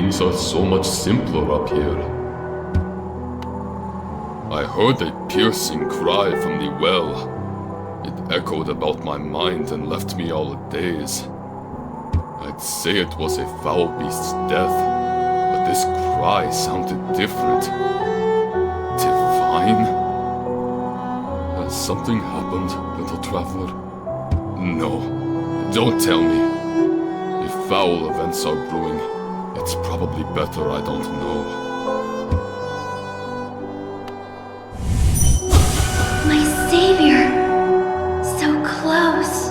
things are so much simpler up here. I heard a piercing cry from the well. It echoed about my mind and left me all adaze. I'd say it was a foul beast's death, but this cry sounded different. Divine? Has something happened, little traveler? No, don't tell me. If foul events are brewing, it's probably better I don't know. My savior! So close.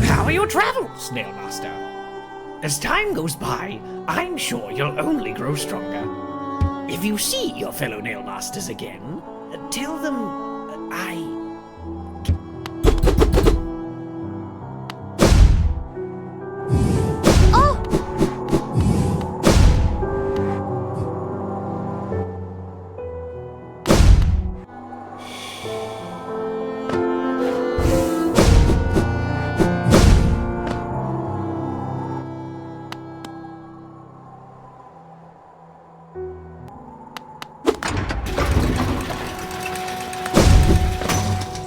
How are your travels, Nailmaster? As time goes by, I'm sure you'll only grow stronger. If you see your fellow Nailmasters again, tell them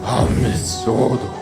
Amesoro.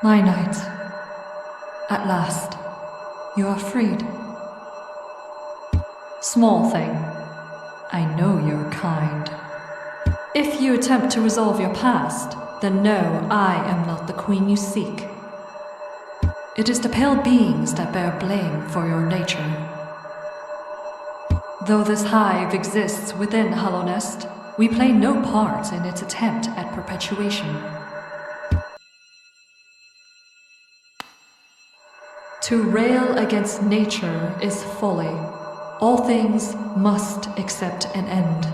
My knight, at last, you are freed. Small thing, I know you're kind. If you attempt to resolve your past, then know I am not the queen you seek. It is the pale beings that bear blame for your nature. Though this hive exists within Hallownest, we play no part in its attempt at perpetuation. To rail against nature is folly. All things must accept an end.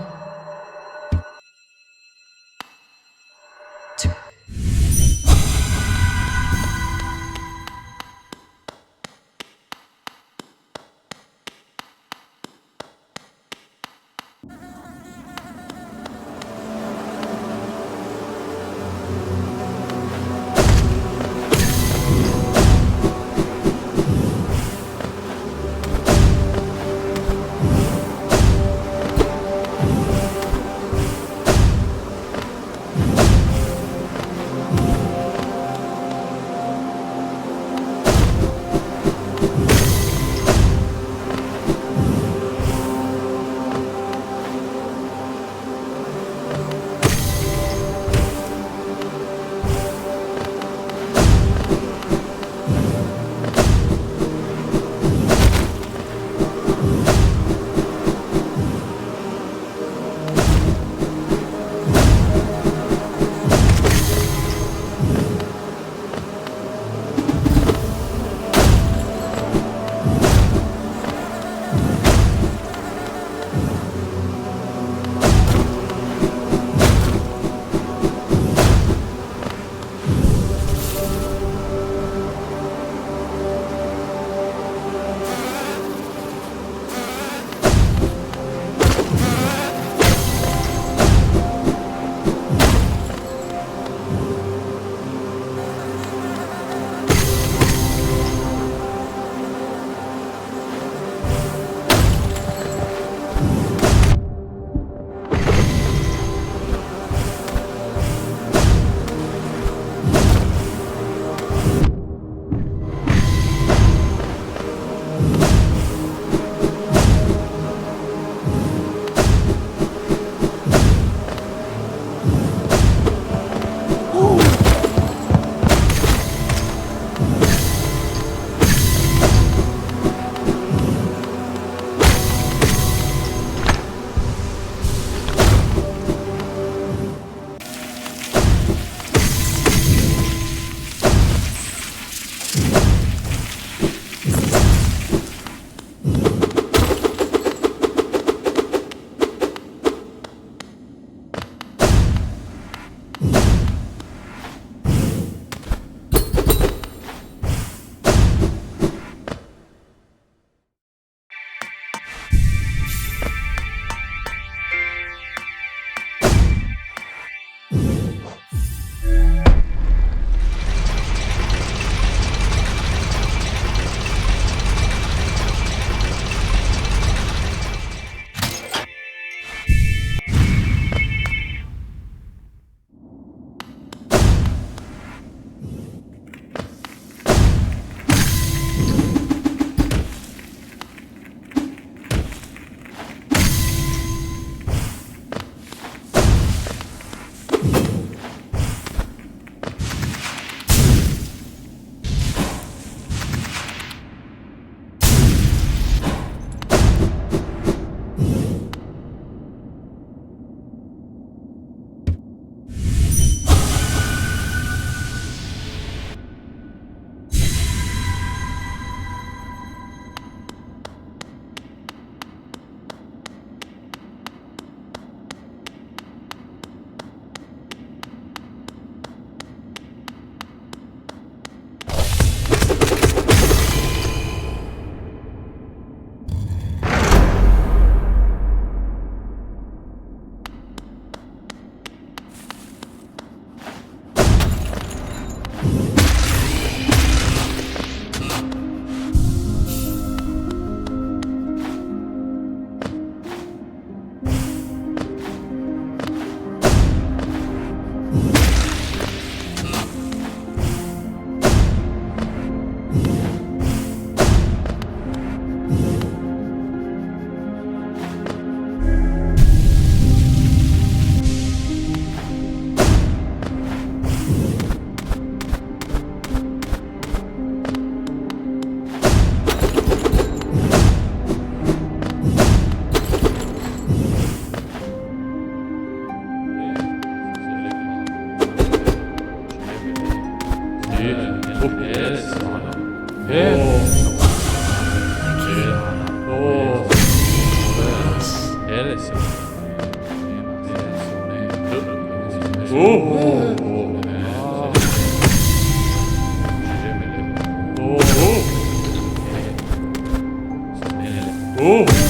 Oh!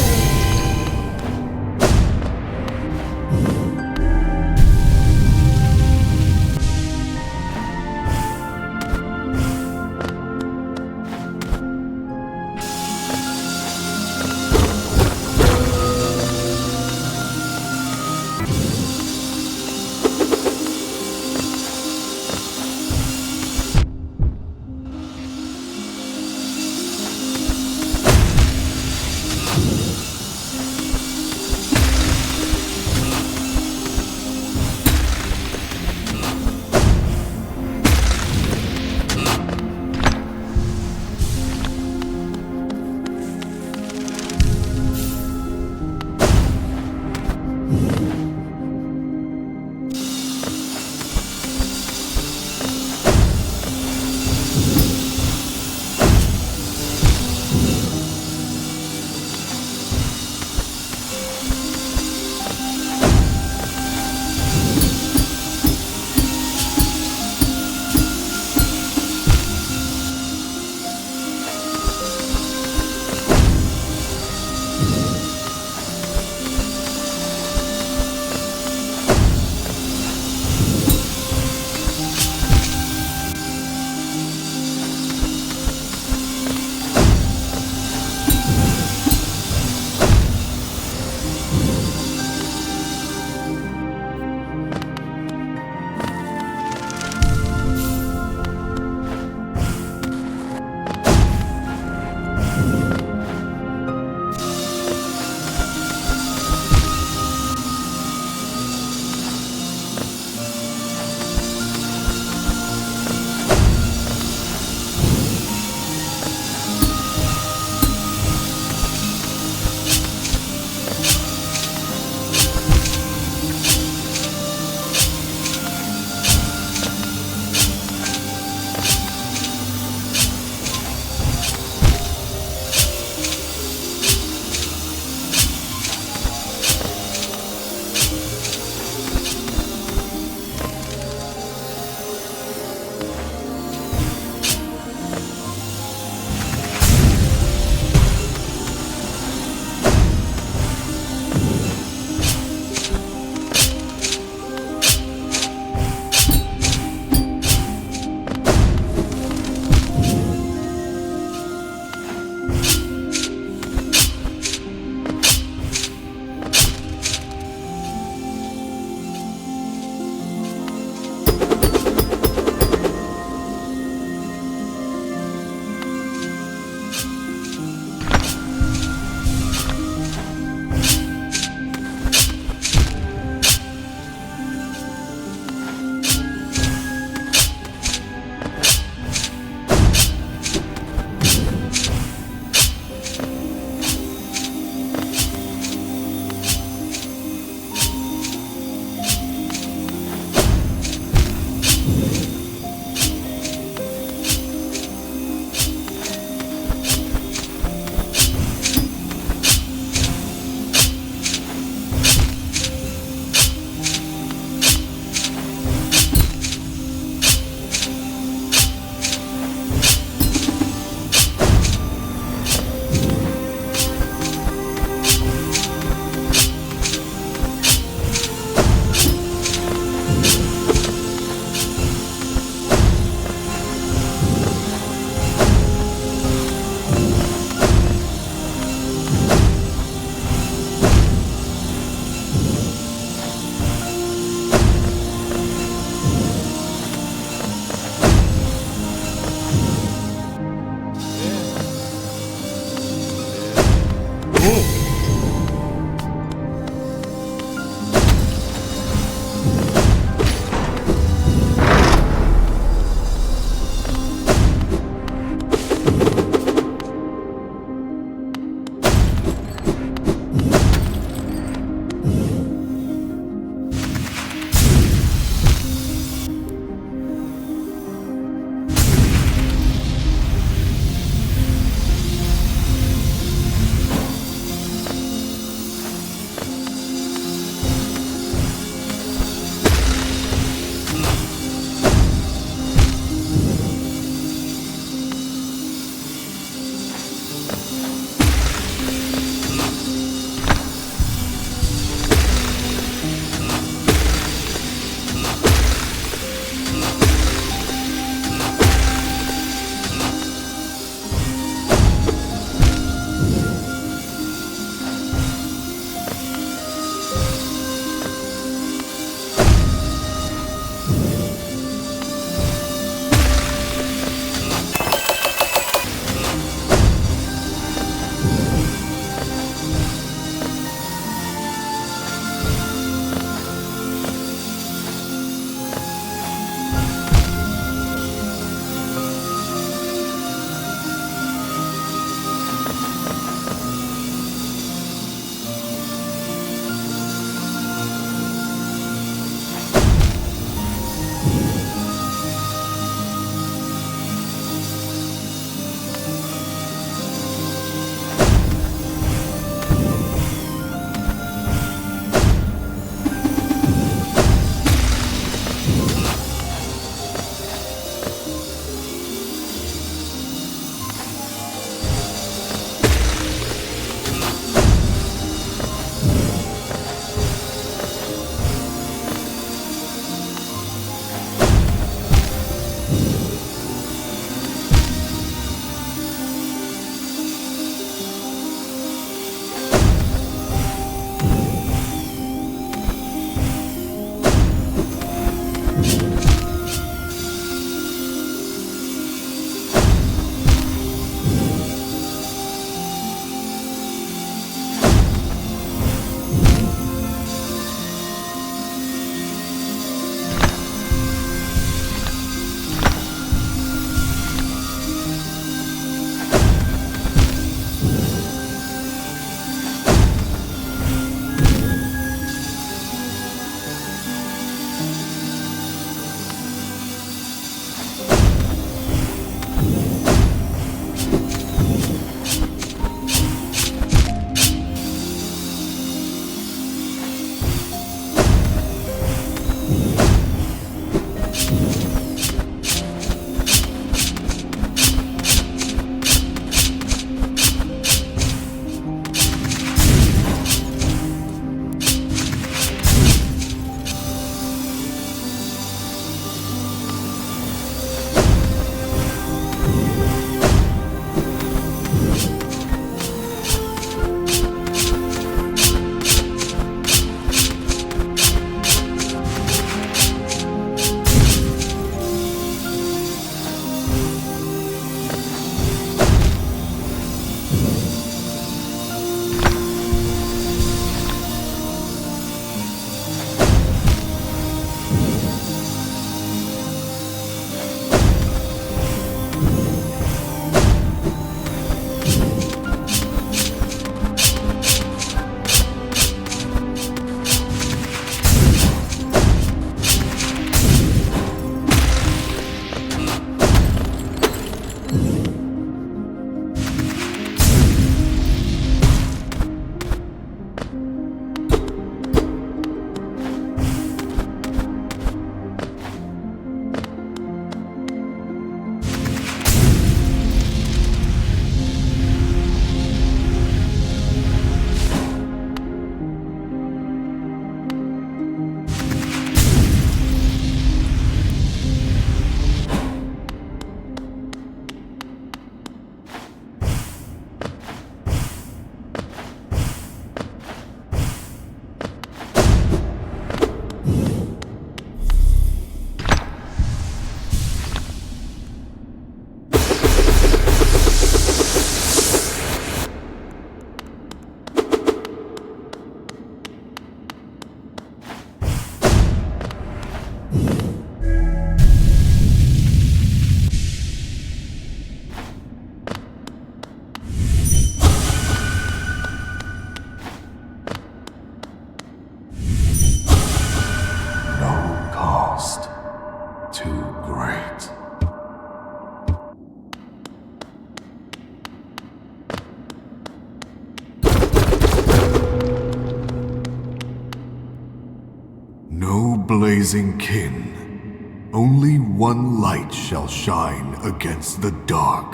blazing kin, only one light shall shine against the dark.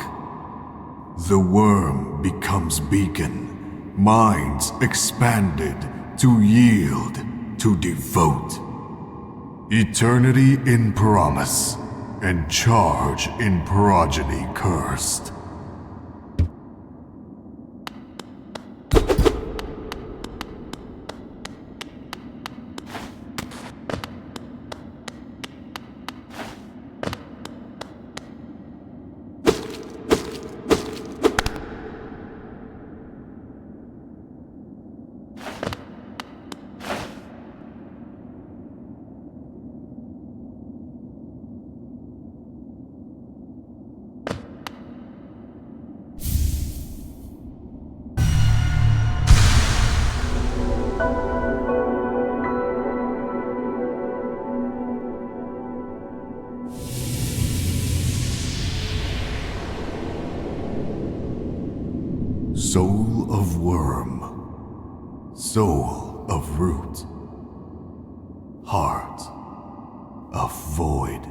The worm becomes beacon, minds expanded to yield, to devote. Eternity in promise, and charge in progeny cursed. Soul of worm, soul of root, heart of void.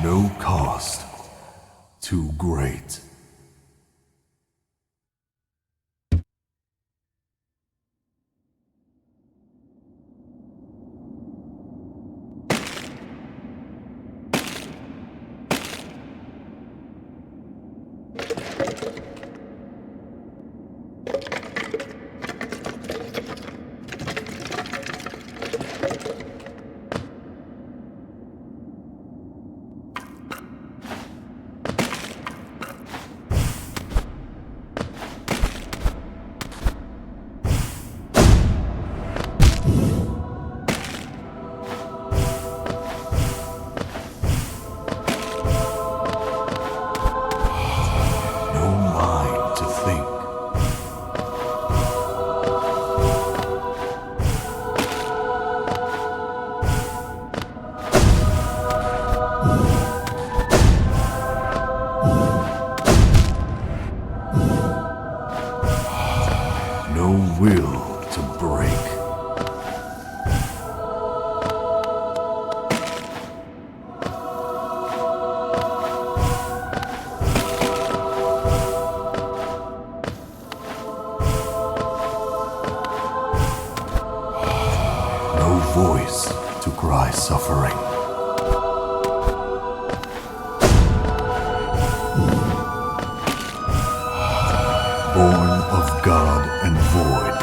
No cost too great. No will to break. No voice to cry suffering. Born of God and void.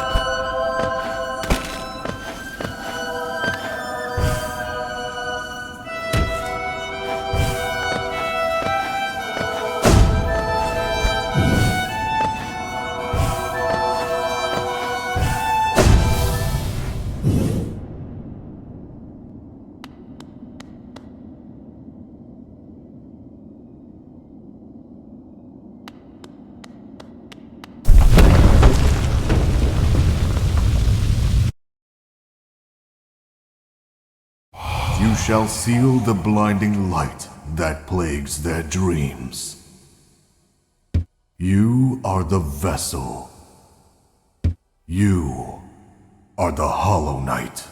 You shall seal the blinding light that plagues their dreams. You are the vessel. You are the Hollow Knight.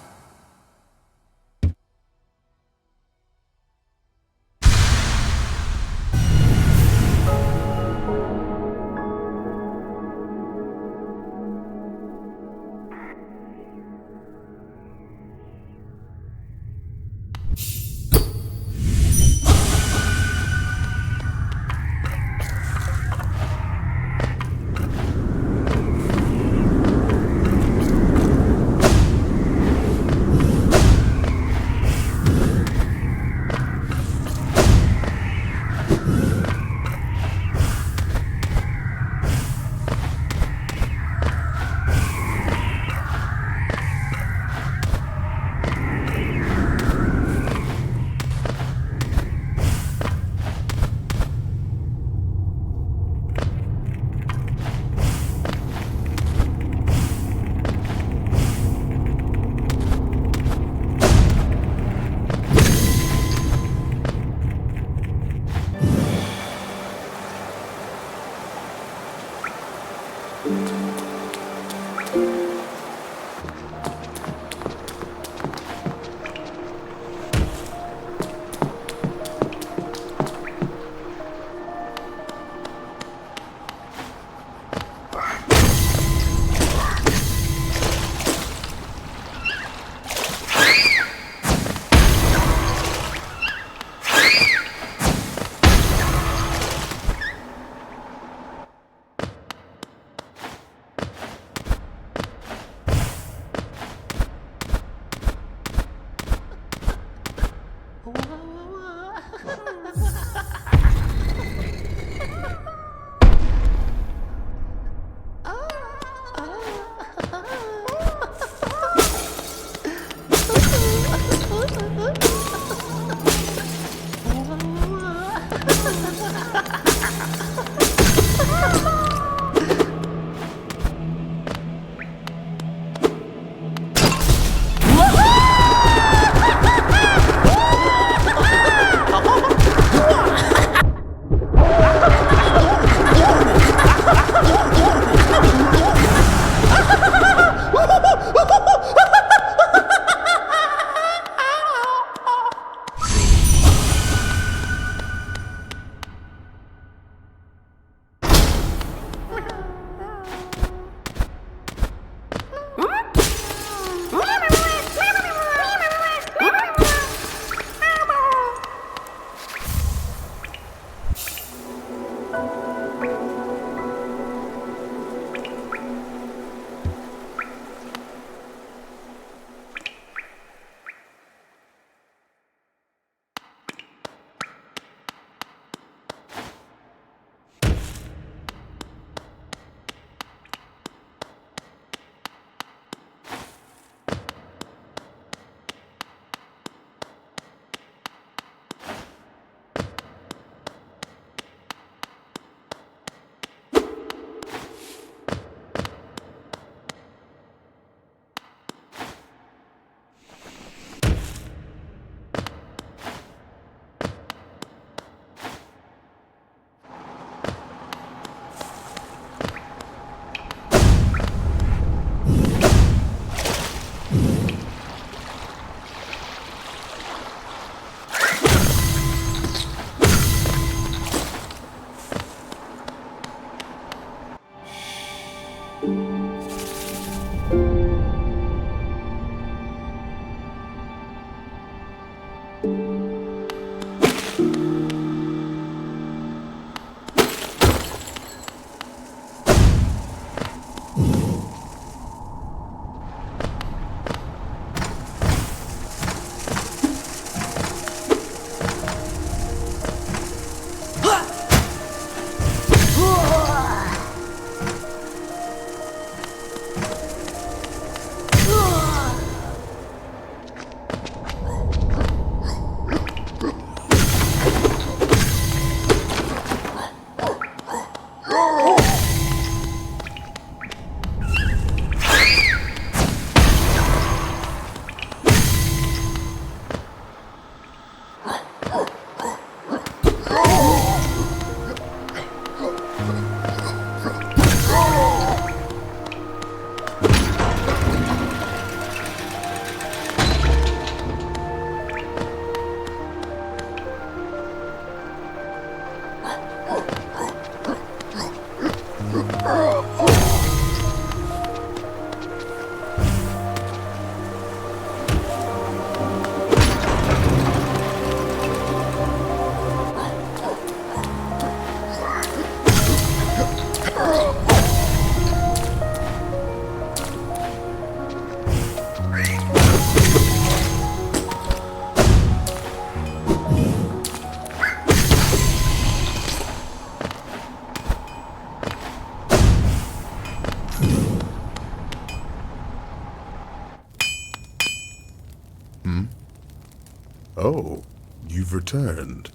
Oh, you've returned.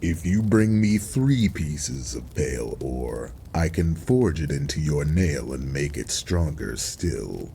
If you bring me 3 pieces of pale ore, I can forge it into your nail and make it stronger still.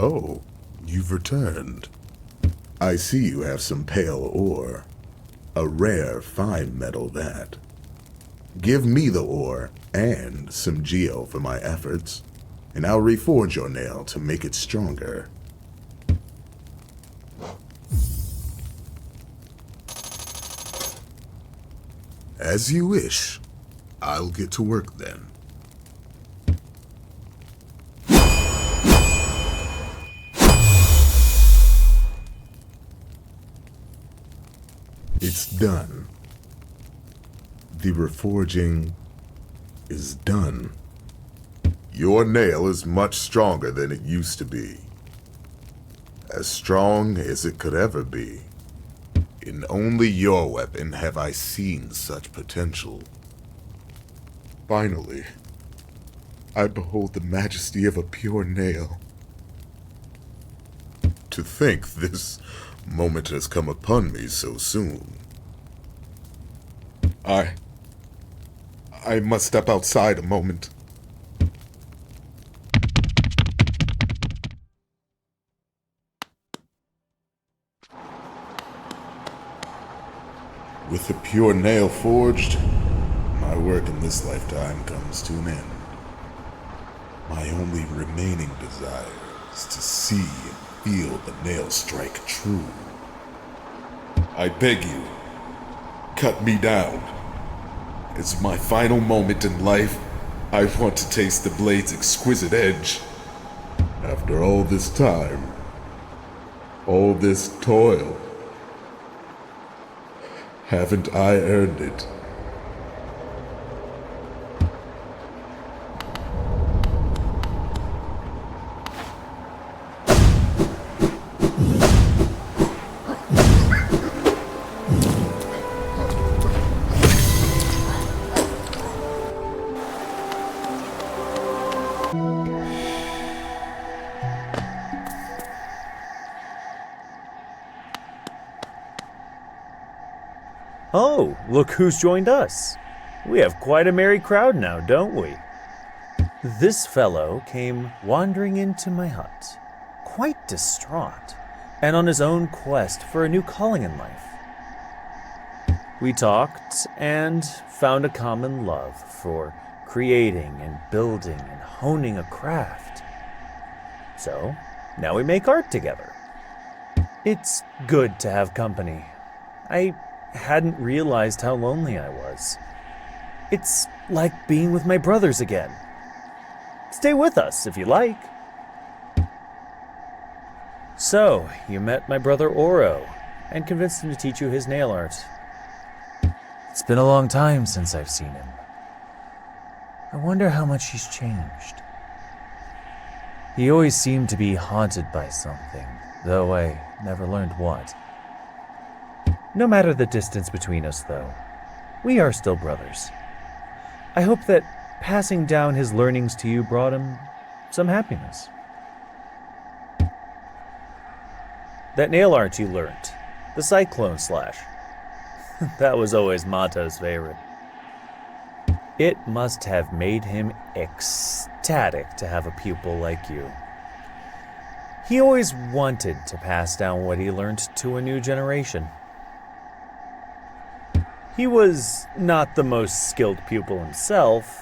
Oh, you've returned. I see you have some pale ore. A rare, fine metal, that. Give me the ore and some geo for my efforts, and I'll reforge your nail to make it stronger. As you wish. I'll get to work then. It's done. The reforging is done. Your nail is much stronger than it used to be. As strong as it could ever be. In only your weapon have I seen such potential. Finally, I behold the majesty of a pure nail. To think this moment has come upon me so soon. I must step outside a moment. With the pure nail forged, my work in this lifetime comes to an end. My only remaining desire is to see and feel the nail strike true. I beg you, cut me down. It's my final moment in life. I want to taste the blade's exquisite edge. After all this time, all this toil, haven't I earned it? Oh, look who's joined us. We have quite a merry crowd now, don't we? This fellow came wandering into my hut, quite distraught, and on his own quest for a new calling in life. We talked and found a common love for creating and building and honing a craft. So, now we make art together. It's good to have company. I hadn't realized how lonely I was. It's like being with my brothers again. Stay with us if you like. So, you met my brother Oro and convinced him to teach you his nail art. It's been a long time since I've seen him. I wonder how much he's changed. He always seemed to be haunted by something, though I never learned what. No matter the distance between us, though, we are still brothers. I hope that passing down his learnings to you brought him some happiness. That nail art you learned, the Cyclone Slash, that was always Mato's favorite. It must have made him ecstatic to have a pupil like you. He always wanted to pass down what he learned to a new generation. He was not the most skilled pupil himself,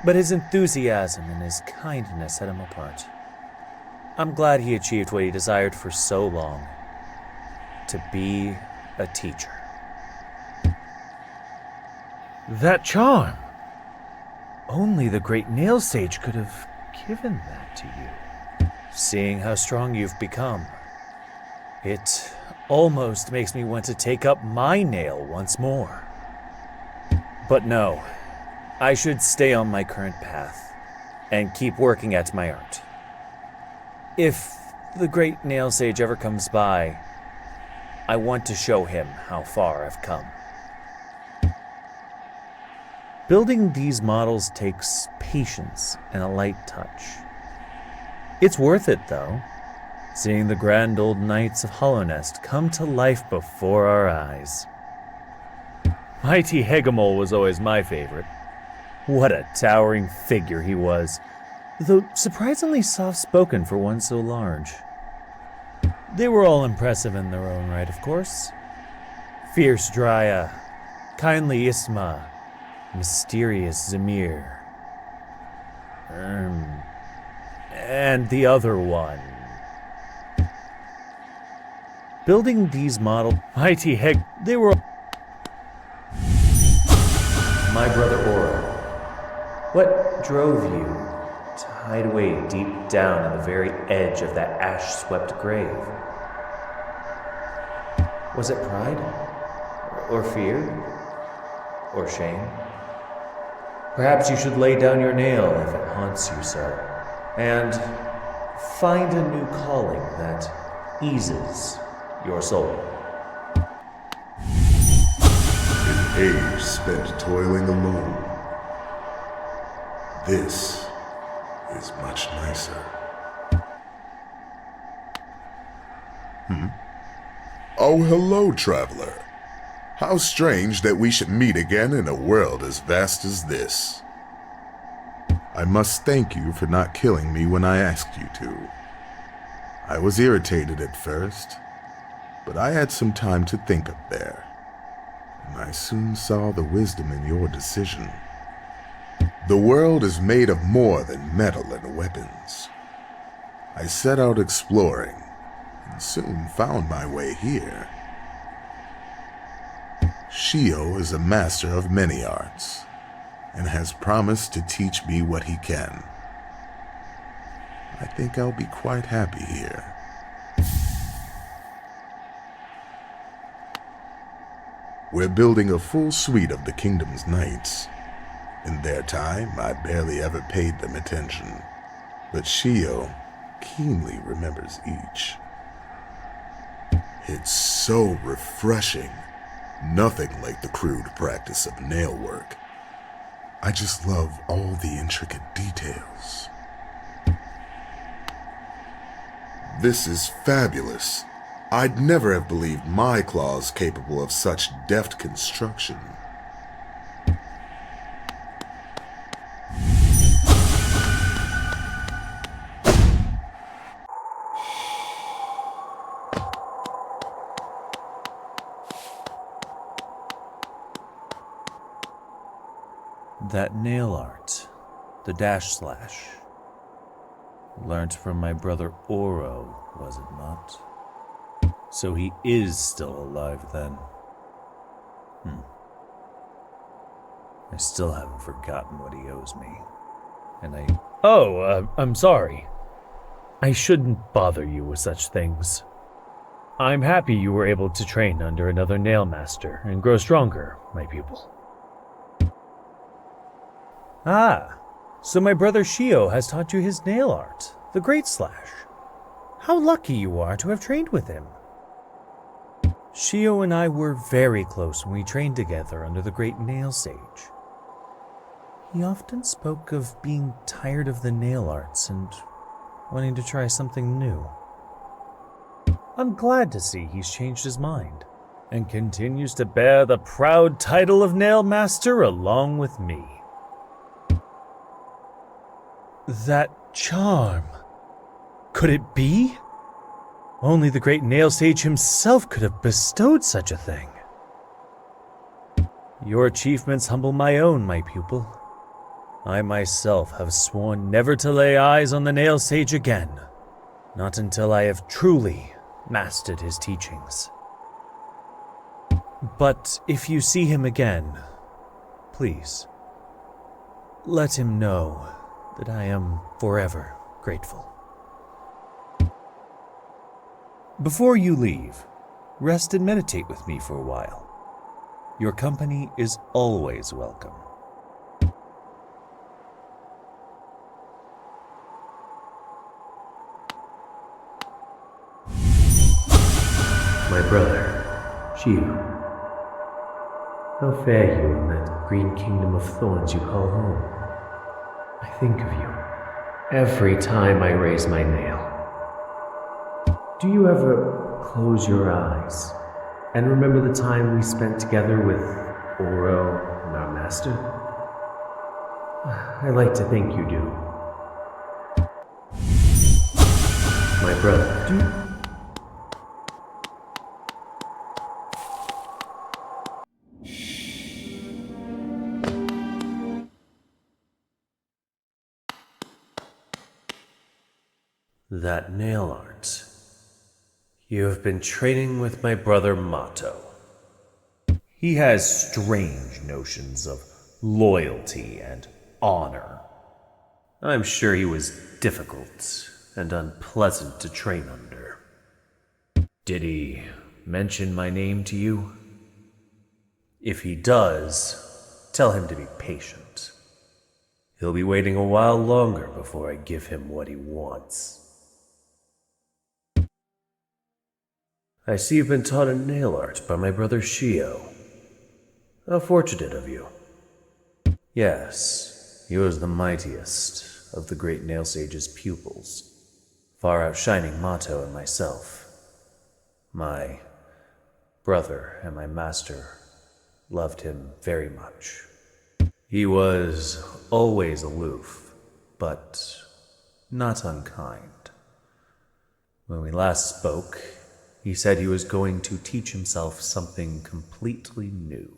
but his enthusiasm and his kindness set him apart. I'm glad he achieved what he desired for so long, to be a teacher. That charm! Only the great Nail Sage could have given that to you. Seeing how strong you've become, it almost makes me want to take up my nail once more. But no, I should stay on my current path and keep working at my art. If the great Nail Sage ever comes by, I want to show him how far I've come. Building these models takes patience and a light touch. It's worth it, though, seeing the grand old knights of Hallownest come to life before our eyes. Mighty Hegemol was always my favorite. What a towering figure he was, though surprisingly soft-spoken for one so large. They were all impressive in their own right, of course. Fierce Drya, kindly Isma, mysterious Zamir, and the other one. Building these models, Mighty Heg, they were... My brother Oro, what drove you to hide away deep down in the very edge of that ash-swept grave? Was it pride? Or fear? Or shame? Perhaps you should lay down your nail if it haunts you so, and find a new calling that eases your soul. An age spent toiling alone. This is much nicer. Oh, hello, traveler. How strange that we should meet again in a world as vast as this. I must thank you for not killing me when I asked you to. I was irritated at first, but I had some time to think up there, and I soon saw the wisdom in your decision. The world is made of more than metal and weapons. I set out exploring, and soon found my way here. Shio is a master of many arts, and has promised to teach me what he can. I think I'll be quite happy here. We're building a full suite of the kingdom's knights. In their time, I barely ever paid them attention, but Shio keenly remembers each. It's so refreshing. Nothing like the crude practice of nail work. I just love all the intricate details. This is fabulous. I'd never have believed my claws capable of such deft construction. That nail art, the dash slash, learnt from my brother Oro, was it not? So he is still alive then. I still haven't forgotten what he owes me. And I'm sorry. I shouldn't bother you with such things. I'm happy you were able to train under another nail master and grow stronger, my pupil. Ah, so my brother Shio has taught you his nail art, the Great Slash. How lucky you are to have trained with him. Shio and I were very close when we trained together under the Great Nail Sage. He often spoke of being tired of the nail arts and wanting to try something new. I'm glad to see he's changed his mind and continues to bear the proud title of Nail Master along with me. That charm. Could it be? Only the great Nail Sage himself could have bestowed such a thing. Your achievements humble my own, my pupil. I myself have sworn never to lay eyes on the Nail Sage again, not until I have truly mastered his teachings. But if you see him again, please, let him know that I am forever grateful. Before you leave, rest and meditate with me for a while. Your company is always welcome. My brother, Shio. How fare you in that green kingdom of thorns you call home? I think of you every time I raise my nail. Do you ever close your eyes and remember the time we spent together with Oro and our master? I like to think you do. My brother, that nail art. You have been training with my brother Mato. He has strange notions of loyalty and honor. I'm sure he was difficult and unpleasant to train under. Did he mention my name to you? If he does, tell him to be patient. He'll be waiting a while longer before I give him what he wants. I see you've been taught a nail art by my brother Shio. How fortunate of you. Yes, he was the mightiest of the great Nail Sage's pupils, far outshining Mato and myself. My brother and my master loved him very much. He was always aloof, but not unkind. When we last spoke, he said he was going to teach himself something completely new.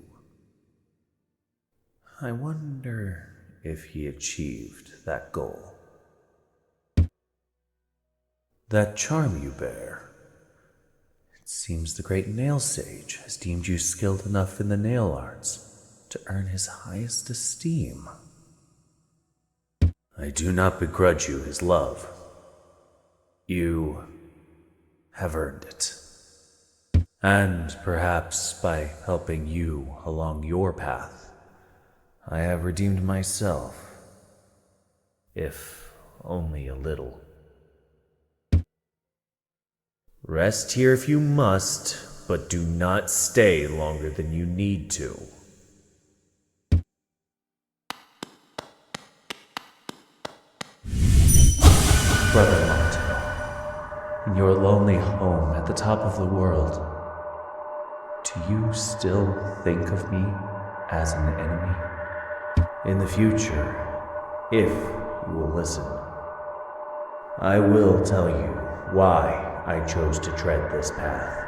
I wonder if he achieved that goal. That charm you bear. It seems the great Nail Sage has deemed you skilled enough in the nail arts to earn his highest esteem. I do not begrudge you his love. You have earned it. And perhaps by helping you along your path, I have redeemed myself, if only a little. Rest here if you must, but do not stay longer than you need to. Brother Mato, in your lonely home at the top of the world, do you still think of me as an enemy? In the future, if you will listen, I will tell you why I chose to tread this path.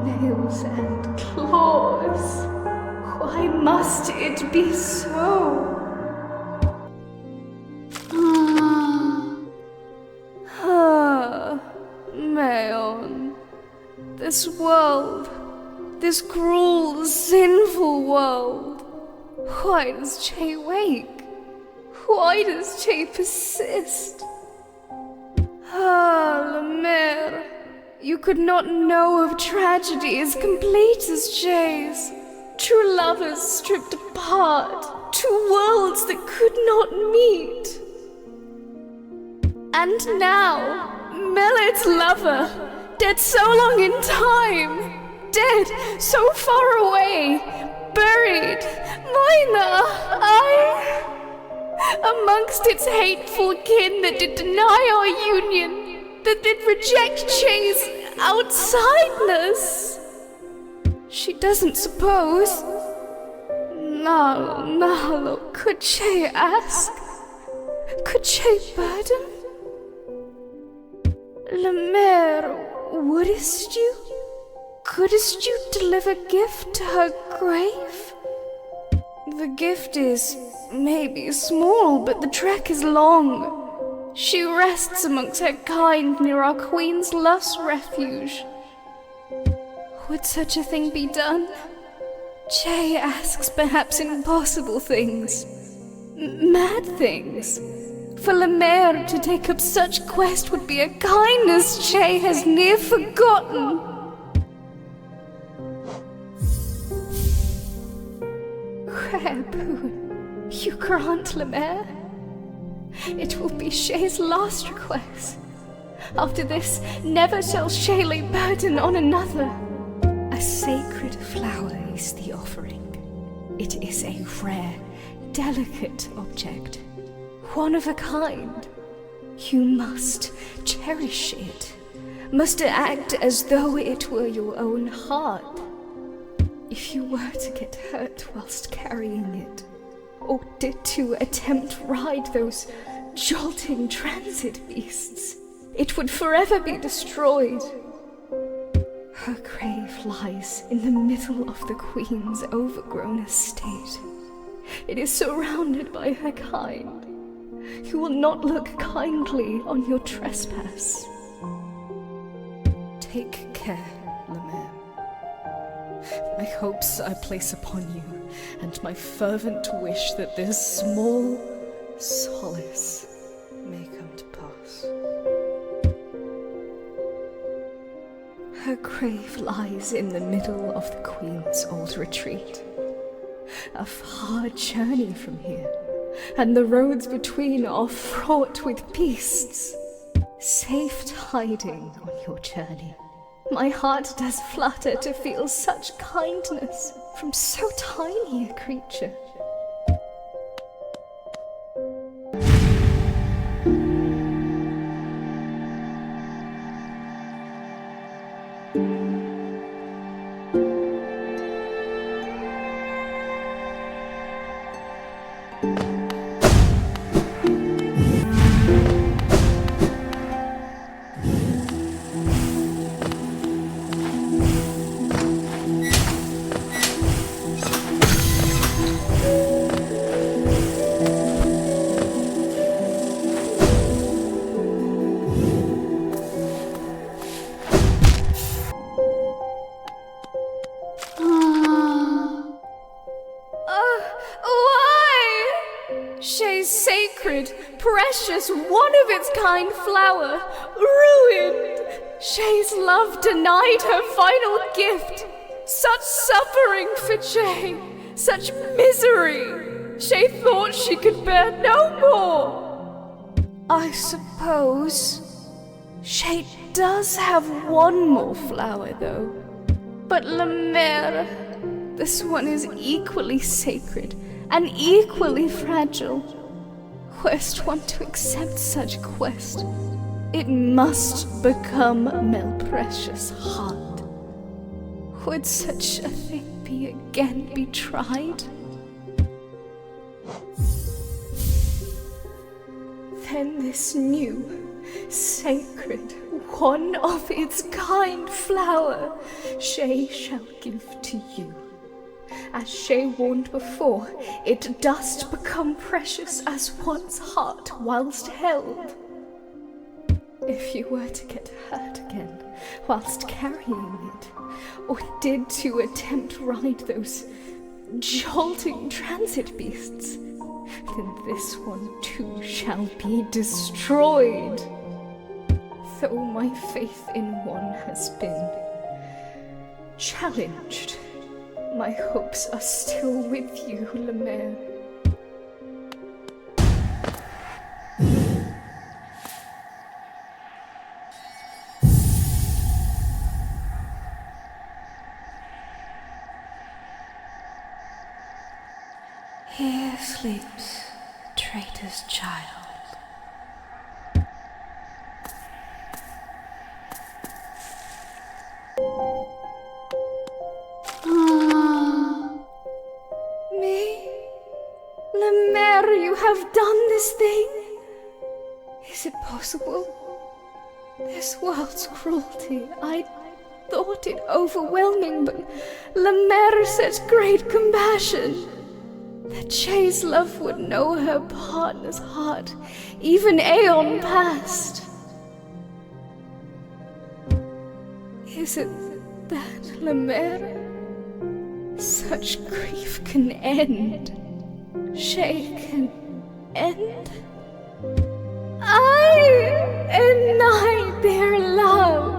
Nails and claws. Why must it be so? Mayon, this world, this cruel, sinful world. Why does Che wake? Why does Che persist? Le Maire, you could not know of tragedy as complete as Che's. True lovers stripped apart, two worlds that could not meet. And now, Millet's lover, dead so long in time, dead so far away, buried, Moina, amongst its hateful kin that did deny our union, that did reject Che's outsideness. She doesn't suppose. Nalo, could Che ask? Could Che burden? Le Maire, wouldst you? Couldst you deliver gift to her grave? The gift is maybe small, but the trek is long. She rests amongst her kind near our queen's lust refuge. Would such a thing be done? Che asks perhaps impossible things, mad things. For Le Maire to take up such quest would be a kindness Che has near forgotten. Rare boon, you grant, Le Maire? It will be Che's last request. After this, never shall Che lay burden on another. A sacred flower is the offering. It is a rare, delicate object. One of a kind. You must cherish it, must act as though it were your own heart. If you were to get hurt whilst carrying it, or did to attempt ride those jolting transit beasts, it would forever be destroyed. Her grave lies in the middle of the Queen's overgrown estate. It is surrounded by her kind. You will not look kindly on your trespass. Take care, Le Maire. My hopes I place upon you, and my fervent wish that this small solace may come to pass. Her grave lies in the middle of the Queen's old retreat. A far journey from here, and the roads between are fraught with beasts. Safe tiding on your journey. My heart does flutter to feel such kindness from so tiny a creature. Why? Shay's sacred, precious, one-of-its-kind flower, ruined. Shay's love denied her final gift. Such suffering for Shay, such misery. Shay thought she could bear no more. I suppose Shay does have one more flower, though. But Lemaire, this one is equally sacred and equally fragile. Worst one to accept such quest, it must become Melprecious' heart. Would such a thing be tried? Then this new, sacred, one-of-its-kind flower Shay shall give to you. As Shay warned before, it dost become precious as one's heart whilst held. If you were to get hurt again whilst carrying it, or did to attempt ride those jolting transit beasts, then this one too shall be destroyed. Though my faith in one has been challenged, my hopes are still with you, Lemaire. Here sleeps traitor's child. Me? Lemaire, you have done this thing? Is it possible? This world's cruelty, I thought it overwhelming, but Lemaire such great compassion. That Shay's love would know her partner's heart, even aeon past. Is it that, Lemaire? Such grief can end. Shay can end. I deny their love.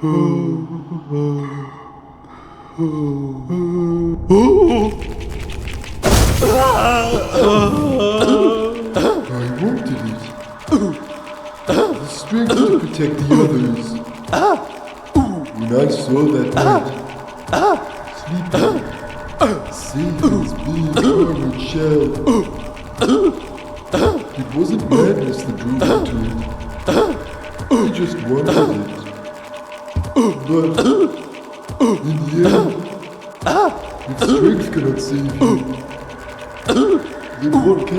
I wanted it. The strength to protect the others. When I saw that light, sleeping, safe in his big armored shell, it wasn't madness that drove me to it. I just wanted it. But, in the end, if strength cannot save you, then what can?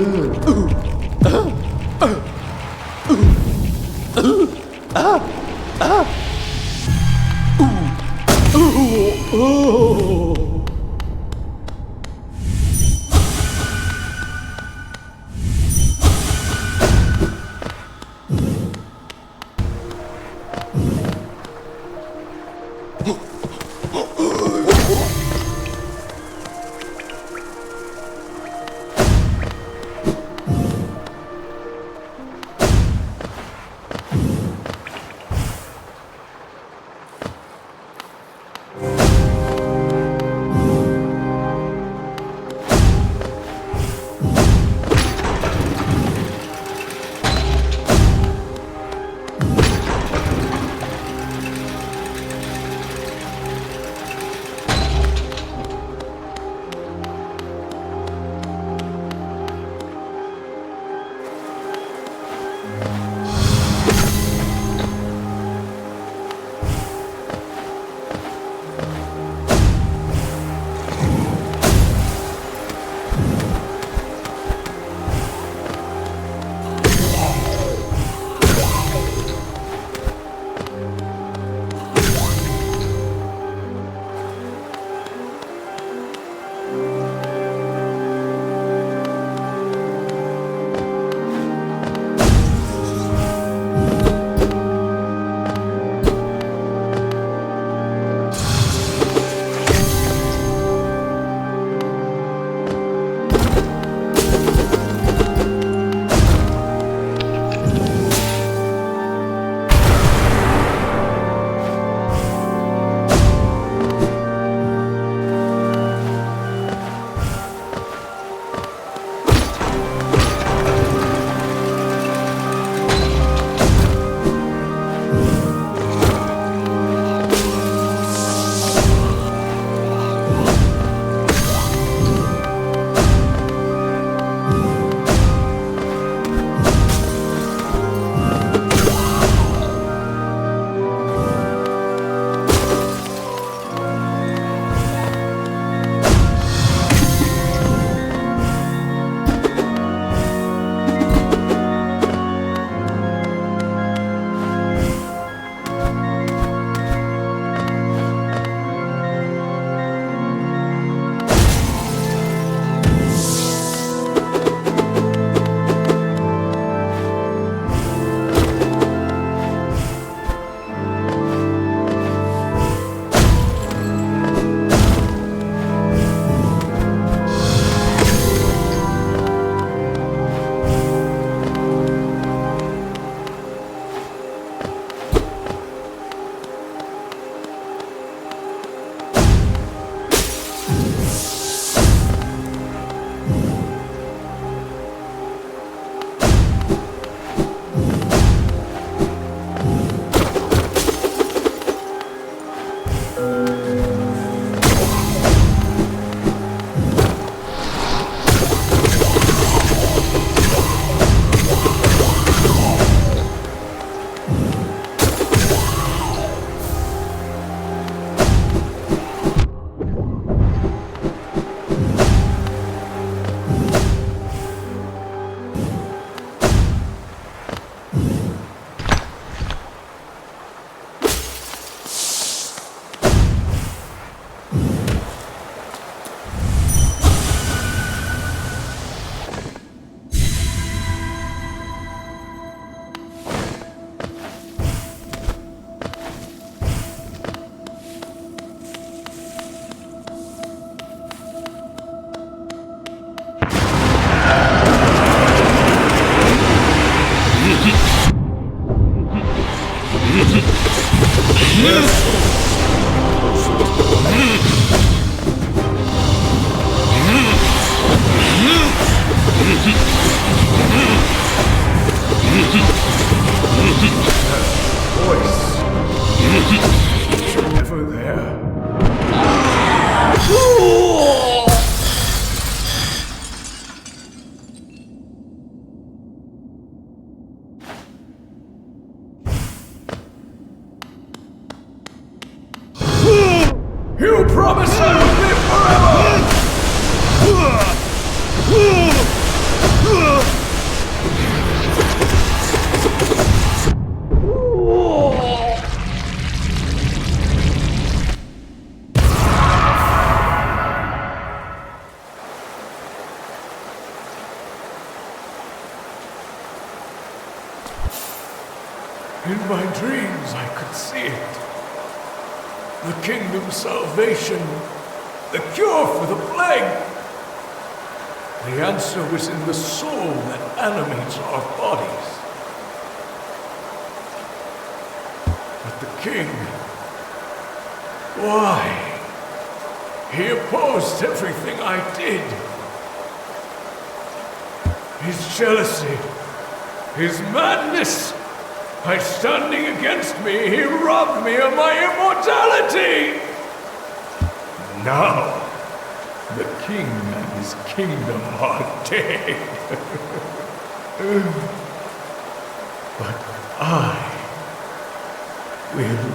Voice. You're never there. You promised I would live forever! In my dreams I could see it. The kingdom's salvation, the cure for the plague. The answer was in the soul that animates our bodies. But the king, why? He opposed everything I did. His jealousy, his madness, by standing against me, he robbed me of my immortality! Now, the king and his kingdom are dead. But I will